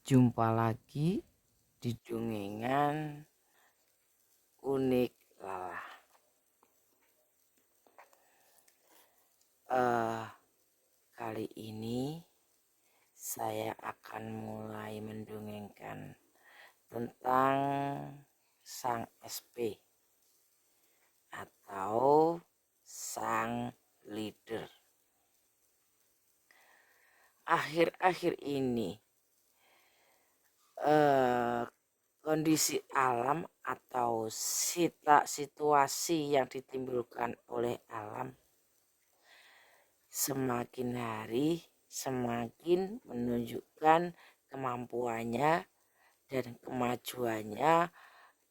Jumpa lagi di Dongengan Unik Lala. Kali ini saya akan mulai mendongengkan tentang sang SP atau sang leader. Akhir-akhir ini kondisi alam atau situasi yang ditimbulkan oleh alam semakin hari semakin menunjukkan kemampuannya dan kemajuannya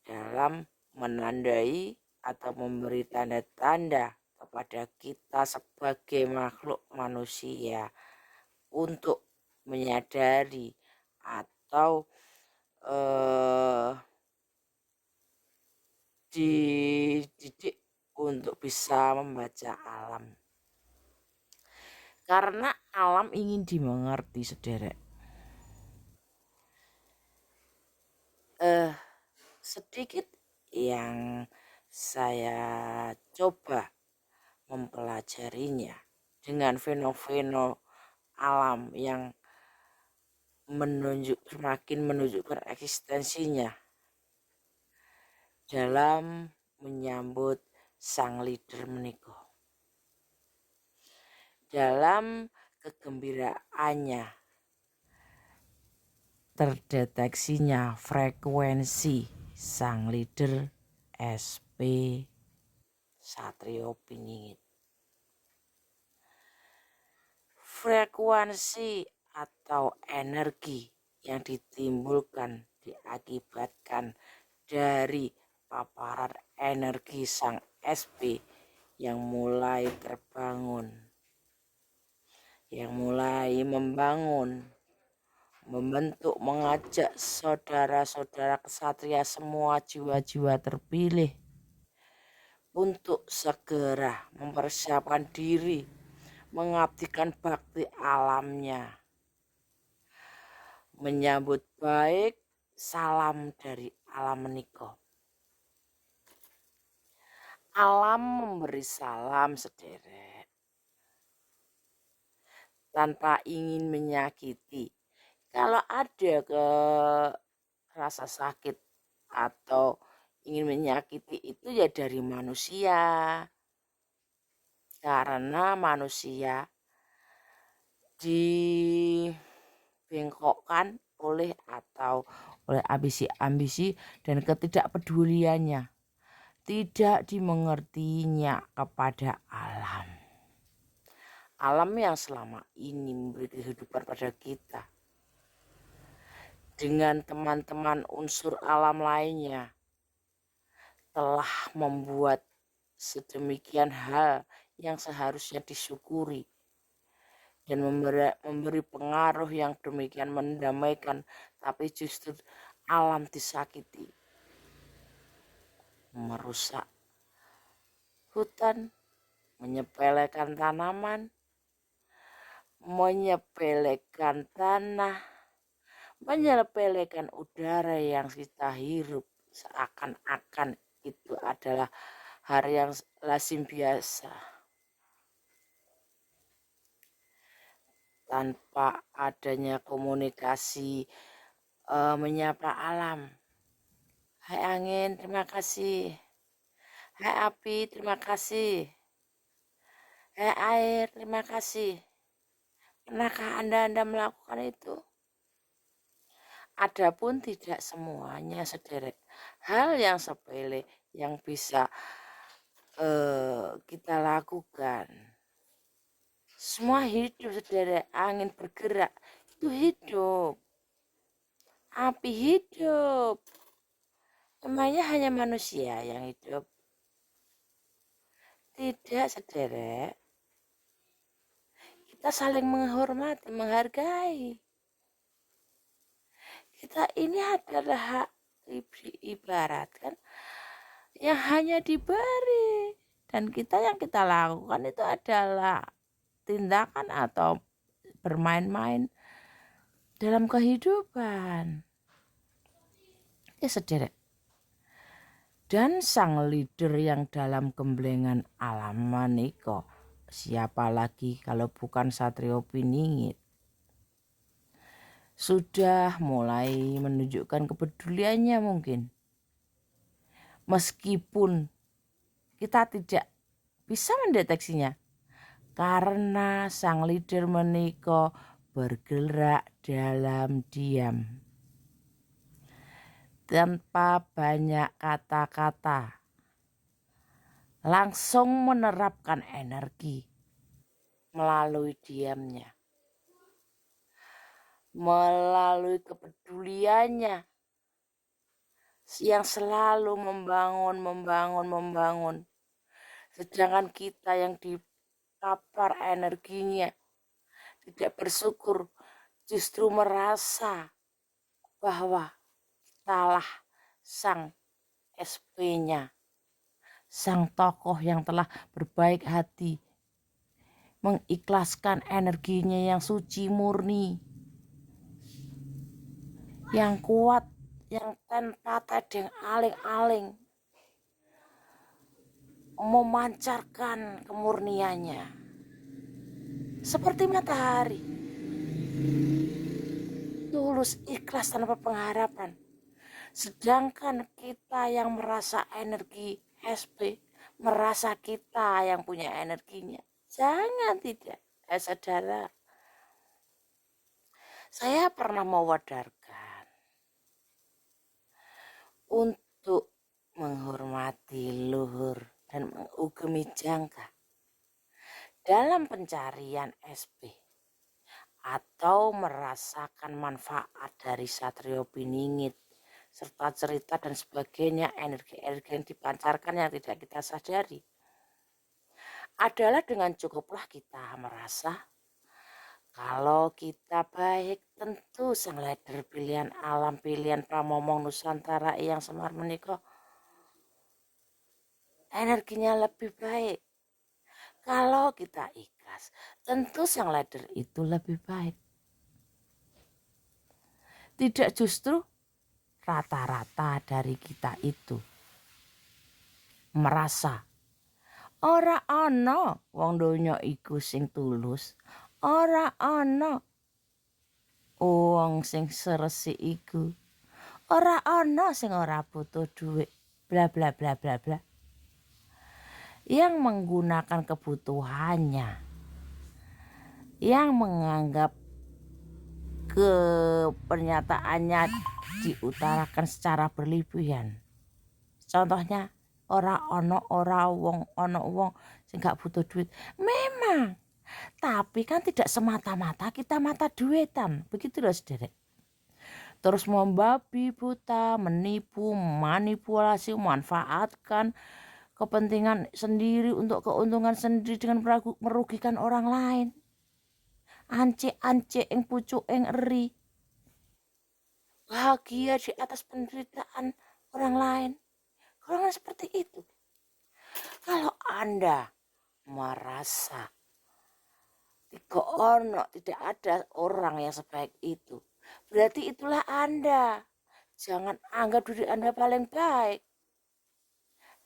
dalam menandai atau memberi tanda-tanda kepada kita sebagai makhluk manusia untuk menyadari atau dididik untuk bisa membaca alam, karena alam ingin dimengerti, sederek. Sedikit yang saya coba mempelajarinya dengan fenomena alam yang semakin menunjukkan eksistensinya dalam menyambut sang leader menikah. Dalam kegembiraannya terdeteksinya frekuensi sang leader SP Satrio Piningit. Frekuensi atau energi yang ditimbulkan diakibatkan dari paparan energi sang SP yang mulai terbangun, yang mulai membentuk, mengajak saudara-saudara kesatria, semua jiwa-jiwa terpilih untuk segera mempersiapkan diri mengabdikan bakti alamnya, menyambut baik salam dari alam menika. Alam memberi salam, sederek, tanpa ingin menyakiti. Kalau ada rasa sakit atau ingin menyakiti itu ya dari manusia, karena manusia dibengkokkan oleh ambisi-ambisi dan ketidakpeduliannya, tidak dimengertinya kepada alam. Alam yang selama ini memberi kehidupan pada kita dengan teman-teman unsur alam lainnya telah membuat sedemikian hal yang seharusnya disyukuri dan memberi pengaruh yang demikian mendamaikan, tapi justru alam disakiti, merusak hutan, menyepelekan tanaman, menyepelekan tanah, menyepelekan udara yang kita hirup, seakan-akan itu adalah hal yang lazim biasa, tanpa adanya komunikasi menyapa alam. Hai angin, terima kasih. Hai api, terima kasih. Hai air, terima kasih. Pernahkah Anda melakukan itu? Adapun tidak semuanya, sederek. Hal yang sepele yang bisa kita lakukan. Semua hidup, sederek. Angin bergerak, itu hidup. Api hidup. Emangnya hanya manusia yang hidup? Tidak, sederek. Kita saling menghormati, menghargai. Kita ini adalah ibaratkan yang hanya diberi, dan yang kita lakukan itu adalah tindakan atau bermain-main dalam kehidupan. Sederek. Dan sang leader yang dalam gemblengan alam menika, siapa lagi kalau bukan Satrio Piningit. Sudah mulai menunjukkan kepeduliannya mungkin. Meskipun kita tidak bisa mendeteksinya. Karena sang leader menika bergerak dalam diam. Tanpa banyak kata-kata. Langsung menerapkan energi melalui diamnya. Melalui kepeduliannya yang selalu membangun. Sedangkan kita yang dipapar energinya tidak bersyukur, justru merasa bahwa kitalah sang SP-nya, sang tokoh yang telah berbaik hati, mengikhlaskan energinya yang suci murni, yang kuat, yang tanpa tedeng aling-aling, memancarkan kemurniannya seperti matahari, tulus ikhlas tanpa pengharapan. Sedangkan kita yang merasa energi SP, merasa kita yang punya energinya, jangan tidak. Saudara, saya pernah mewadarkan untuk menghormati luhur dan mengugemi jangka dalam pencarian SP atau merasakan manfaat dari Satrio Piningit serta cerita dan sebagainya, energi-energi yang dipancarkan yang tidak kita sadari, adalah dengan cukuplah kita merasa kalau kita baik. Tentu sang leader pilihan alam, pilihan Pramomong Nusantara yang Semar menika energinya lebih baik. Kalau kita ikhlas, tentu sang leader itu lebih baik. Tidak justru rata-rata dari kita itu merasa ora ana wong donya iku sing tulus, ora ana wong sing seresik iku, ora ana sing ora butuh duit, bla bla bla bla bla. Yang menggunakan kebutuhannya, yang menganggap pernyataannya diutarakan secara berlebihan. Contohnya, ora wong sing gak butuh duit. Memang, tapi kan tidak semata-mata kita mata duitan. Begitu loh saudara. Terus membabi buta, menipu, manipulasi, memanfaatkan kepentingan sendiri untuk keuntungan sendiri dengan merugikan orang lain. Ance yang pucuk yang eri. Bahagia di atas penderitaan orang lain. Kalau seperti itu. Kalau Anda merasa tidak ada orang yang sebaik itu, berarti itulah Anda. Jangan anggap diri Anda paling baik.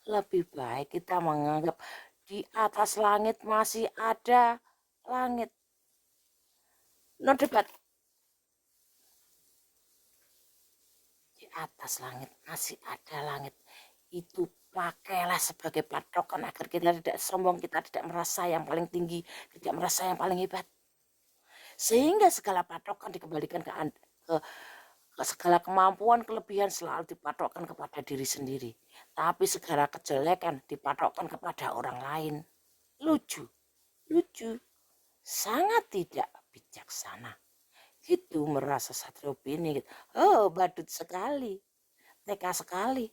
Lebih baik kita menganggap di atas langit masih ada langit. No debat. Di atas langit masih ada langit. Itu pakailah sebagai patokan agar kita tidak sombong, kita tidak merasa yang paling tinggi, tidak merasa yang paling hebat. Sehingga segala patokan dikembalikan ke segala kemampuan, kelebihan selalu dipatokkan kepada diri sendiri. Tapi segala kejelekan dipatokkan kepada orang lain. Lucu, sangat tidak bijaksana. Gitu merasa Satrio Piningit. Oh, badut sekali, teka sekali.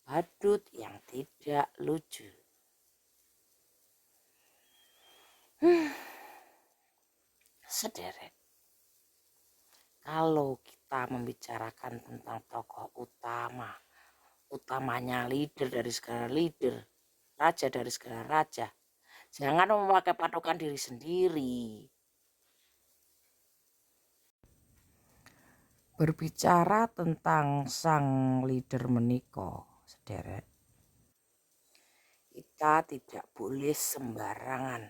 Badut yang tidak lucu. Sederek. Kalau kita membicarakan tentang tokoh utamanya leader dari segala leader, raja dari segala raja, jangan memakai patokan diri sendiri. Berbicara tentang sang leader menika, sederek, kita tidak boleh sembarangan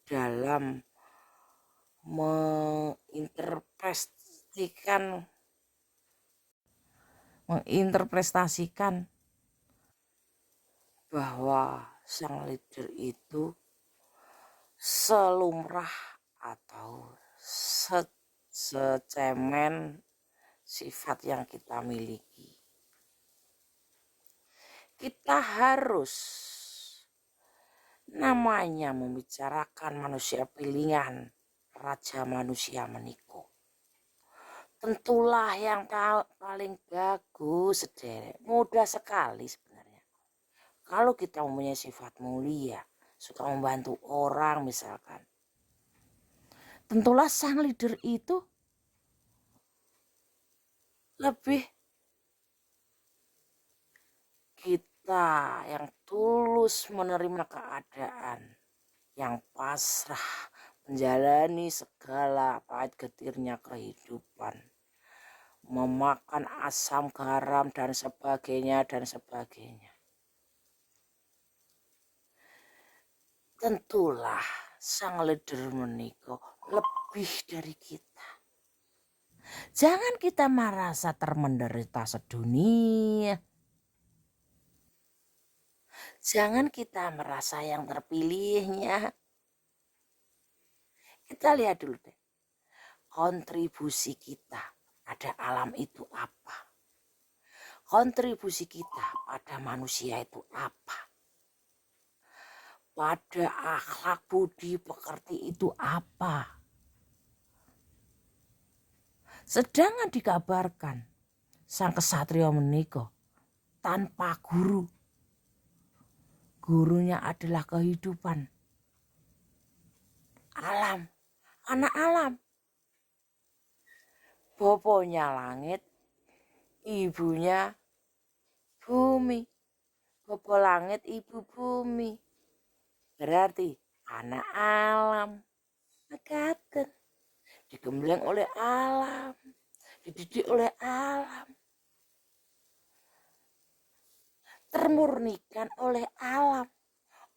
dalam menginterpretasikan bahwa sang leader itu selumrah atau secemen sifat yang kita miliki. Kita harus namanya membicarakan manusia pilihan raja manusia meniko. Tentulah yang paling bagus, sederek. Mudah sekali sebenarnya. Kalau kita mempunyai sifat mulia, suka membantu orang misalkan, tentulah sang leader itu lebih kita yang tulus menerima keadaan, yang pasrah menjalani segala pahit getirnya kehidupan, memakan asam garam dan sebagainya. Tentulah sang leader menika lebih dari kita. Jangan kita merasa termenderita sedunia. Jangan kita merasa yang terpilihnya. Kita lihat dulu deh, kontribusi kita pada alam itu apa? Kontribusi kita pada manusia itu apa? Pada akhlak budi pekerti itu apa? Sedangkan dikabarkan sang kesatria menika tanpa guru. Gurunya adalah kehidupan. Alam, anak alam. Bapaknya langit, ibunya bumi. Bapak langit, ibu bumi. Berarti anak alam. Mekaten. Digembleng oleh alam, dididik oleh alam, termurnikan oleh alam,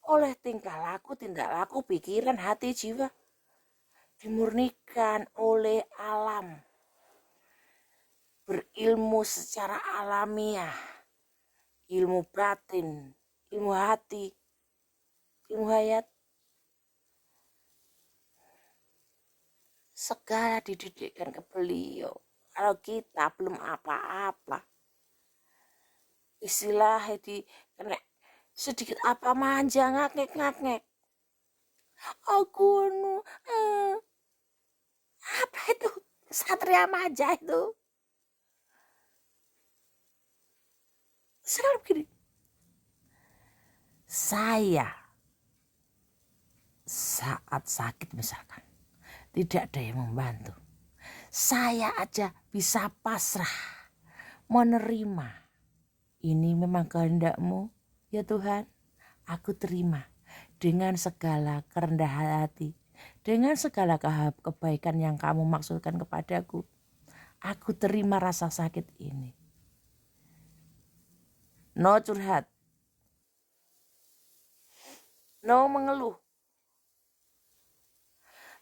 oleh tingkah laku, tindak laku, pikiran, hati, jiwa, dimurnikan oleh alam, berilmu secara alamiah, ilmu batin, ilmu hati, ilmu hayat, segala dididikkan ke beliau. Kalau kita belum apa-apa, istilahnya kena sedikit apa manja ngakek. Aku apa itu? Satria manja itu. Selalu begini. Saya saat sakit misalkan, tidak ada yang membantu. Saya aja bisa pasrah, menerima. Ini memang kehendak-Mu, ya Tuhan. Aku terima dengan segala kerendahan hati, dengan segala kebaikan yang Kamu maksudkan kepadaku. Aku terima rasa sakit ini. No curhat, no mengeluh.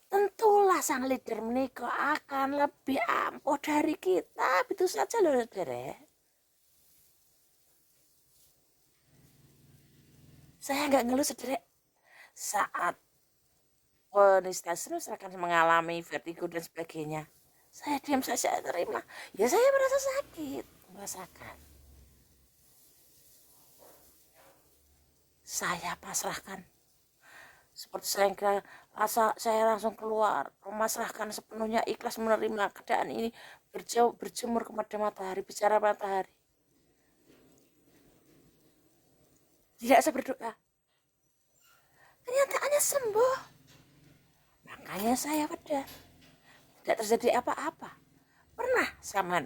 Tentulah sang leader menika akan lebih ampuh dari kita. Itu saja loh, saudara. Saya nggak ngeluh, saudara. Saat penista akan mengalami vertigo dan sebagainya, saya diam saja, terima. Ya saya merasa sakit, merasakan. Saya pasrahkan. Seperti saya langsung keluar, memasrahkan sepenuhnya, ikhlas menerima keadaan ini, berjemur kepada matahari, bicara matahari. Tidak saya berdoa. Kenyataannya sembuh. Makanya saya beda. Tidak terjadi apa-apa. Pernah sama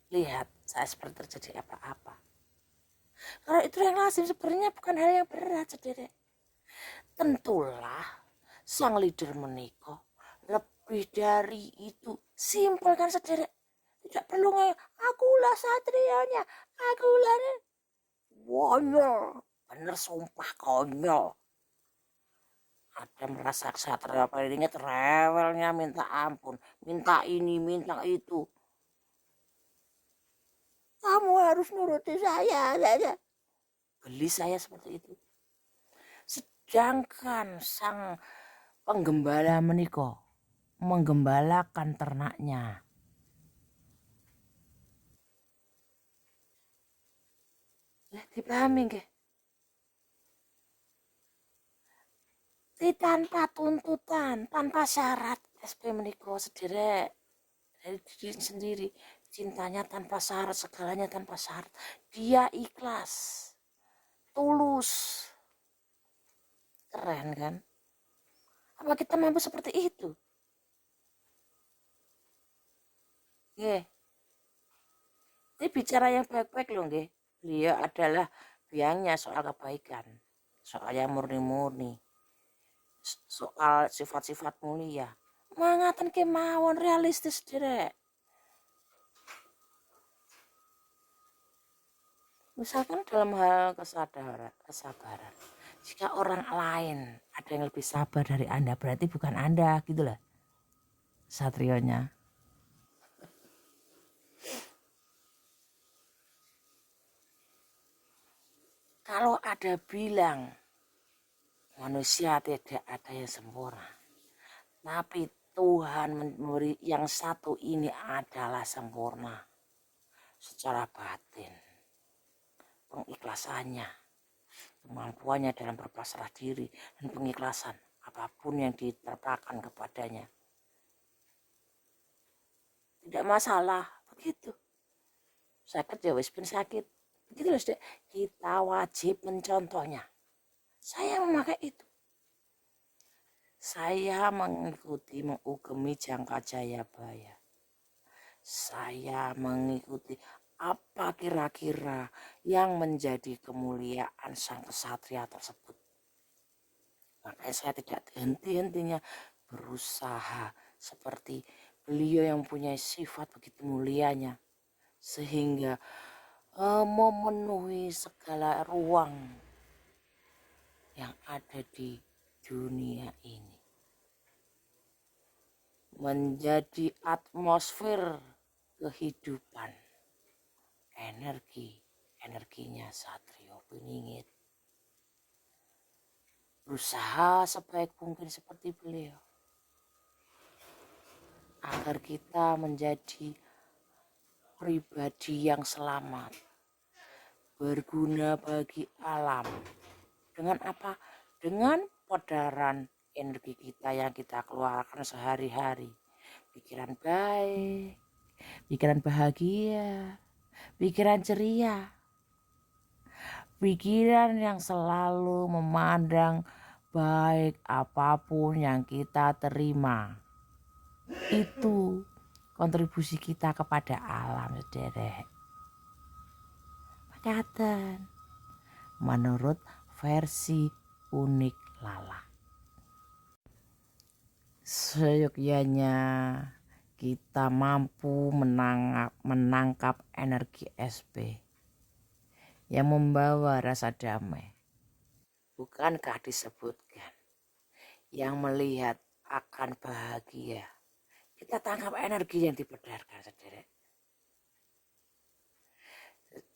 lihat saya seperti terjadi apa-apa. Kalau itu yang lazim sebenarnya bukan hal yang berat, saudara. Tentulah sang leader menika Lebih dari itu, simpel kan sederek. Tidak perlu ngomong, akulah satrianya, akulah. Konyol, bener sumpah konyol. Ada merasa satria paling inget rewelnya minta ampun, minta ini, minta itu. Kamu harus nuruti saya. Geli saya seperti itu. Sedangkan sang penggembala menika menggembalakan ternaknya. Dipahami nggih? Tanpa tuntutan, tanpa syarat. SP menika sederek dari diri sendiri. Cintanya tanpa syarat, segalanya tanpa syarat. Dia ikhlas, tulus. Keren kan? Apa kita mampu seperti itu? Nggih. Ini bicara yang baik-baik loh nggih. Beliau adalah biangnya soal kebaikan, soal yang murni-murni, soal sifat-sifat mulia. Mangaten kemawon realistis direk. Misalkan dalam hal kesabaran. Jika orang lain ada yang lebih sabar dari Anda, berarti bukan Anda, gitu lah. Satrionya. Kalau ada bilang manusia tidak ada yang sempurna, tapi Tuhan memberi yang satu ini adalah sempurna secara batin, pengikhlasannya, kemampuannya dalam berpasrah diri dan pengikhlasan apapun yang diterpakan kepadanya. Tidak masalah begitu. Sakit ya wis pun sakit. Begitu loh, kita wajib mencontohnya. Saya memakai itu. Saya mengikuti, mengugemi Jangka Jayabaya. Saya mengikuti apa kira-kira yang menjadi kemuliaan sang kesatria tersebut. Makanya saya tidak henti-hentinya berusaha seperti beliau yang punya sifat begitu mulianya. Sehingga memenuhi segala ruang yang ada di dunia ini. Menjadi atmosfer kehidupan, energinya Satrio Piningit. Berusaha sebaik mungkin seperti beliau agar kita menjadi pribadi yang selamat, berguna bagi alam. Dengan apa? Dengan pedaran energi kita yang kita keluarkan sehari-hari. Pikiran baik, pikiran bahagia, pikiran ceria, pikiran yang selalu memandang baik apapun yang kita terima. Itu kontribusi kita kepada alam, sederek. Makaten menurut versi Unik Lala. Seyogyanya kita mampu menangkap energi SP yang membawa rasa damai. Bukankah disebutkan yang melihat akan bahagia? Kita tangkap energi yang dipedarkan, sederek.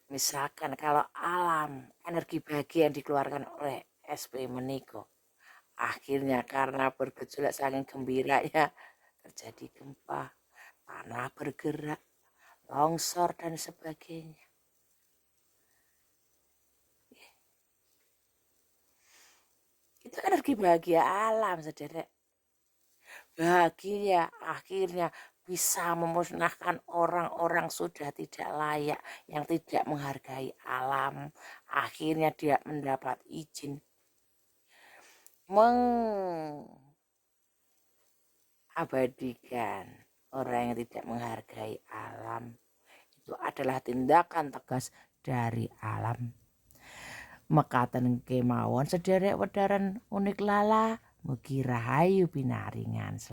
Misalkan kalau alam, energi bahagia yang dikeluarkan oleh SP meniko, akhirnya karena bergejolak saking gembiranya terjadi gempa, tanah bergerak, longsor dan sebagainya. Itu energi bahagia alam, sederek. Bahagia akhirnya bisa memusnahkan orang-orang sudah tidak layak, yang tidak menghargai alam. Akhirnya dia mendapat izin mengabadikan orang yang tidak menghargai alam. Itu adalah tindakan tegas dari alam. Mekaten kemawon sederek wedaran Unik Lala, mugi rahayu pinaringan.